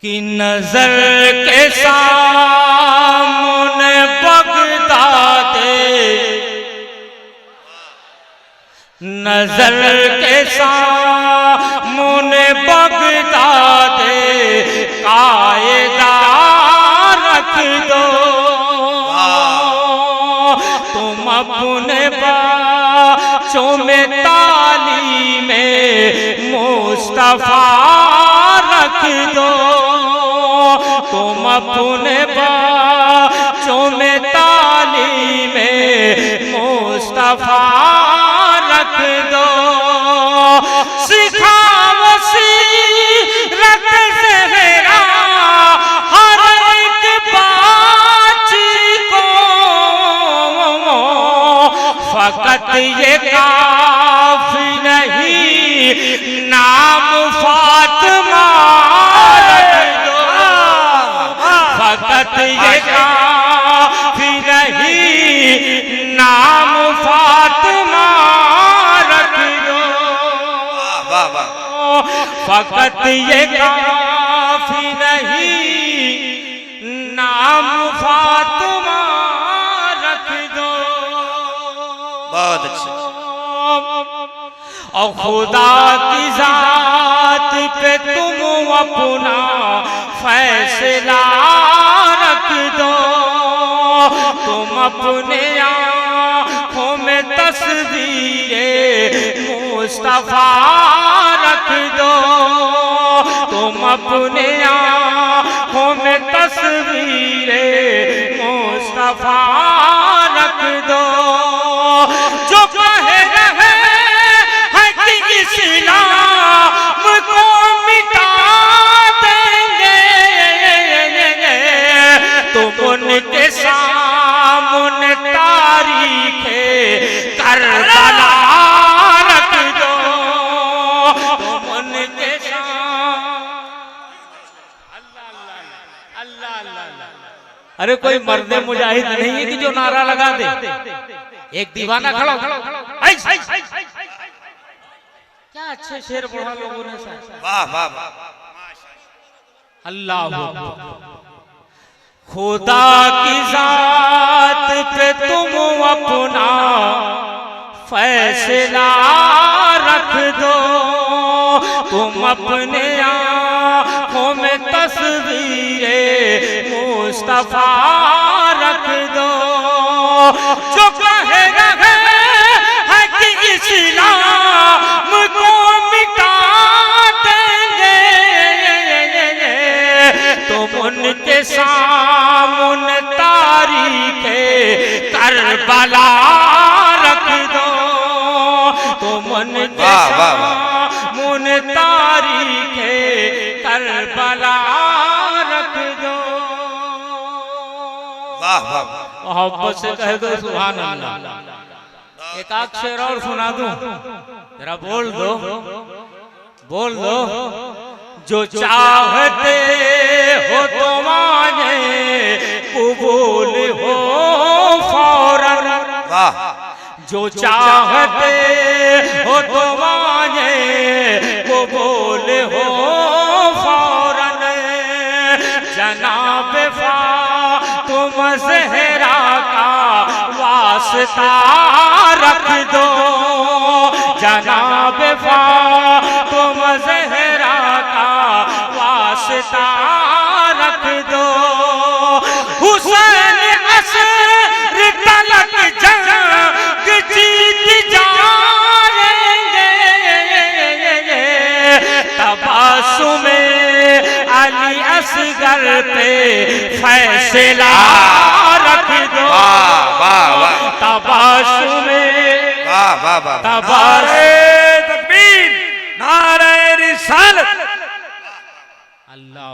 कि नजर के सामने बगदादे, नजर के सामने बगदादे कायदा रख दो। तुम अपने बच्चों में तालीमे मुस्तफा रख दो। तुम अपने बच्चों में तालीमे मुस्तफा रख दो। सिखाओ सीरत ज़हरा हर एक बाची को, फकत ये काफी नहीं नाम फातिमा रख दो। फकत ये काफी नहीं नाम फातिमा रख दो। फकत ये काफी नहीं नाम फातिमा रख दो। बहुत अच्छा। और खुदा की जात पे तुम अपना फैसला रख दो। तुम अपने आँखों में तस्वीरे मुस्तफा रख दो। तुम अपने आँखों में तस्वीरे मुस्तफा रख दो। जो कहे रहे हैं कि इस्लाम को मिटा देंगे, तुम उनके सामने तारीखे करबला रख दो। तुम उनके अल्लाह। अरे कोई मर्दे मुजाहिद नहीं है कि जो नारा लगा दे। एक दीवाना खड़ा क्या अच्छे शेर पढ़ा लोगों ने। वाह वाह वाह। अल्लाह खुदा की जात पे तुम अपना फैसला रख दो। तुम अपने आँखों में तस्वीरे मुस्तफा रख दो। जो कहे रहे हैं कि इस्लाम को मिटा देंगे, तुम उनके सामने तारीखे करबला रख दो। तुम उनके सामने तारीखे करबला रख दो। वाह वाह। मोहब्बत से कह दो सुभान अल्लाह। एक आध शेर और सुना दूं, जरा बोल दो, बोल दो। जो चाहते हो तो मांगे कबूल हो फौरन। जो चाहते हो तो मांगे कबूल हो फौरन। जनाब तुम ज़हरा का वास्ता रख दो। जनाब तुम ज़हरा का वास्ता रख दो। हुसैन असर तलक जंग जीत जाएंगे। तबासुमे अली असगर पे फैसला रख दो। तबासुमे नारे तकबीर, नारे रिसालत। अल्लाह।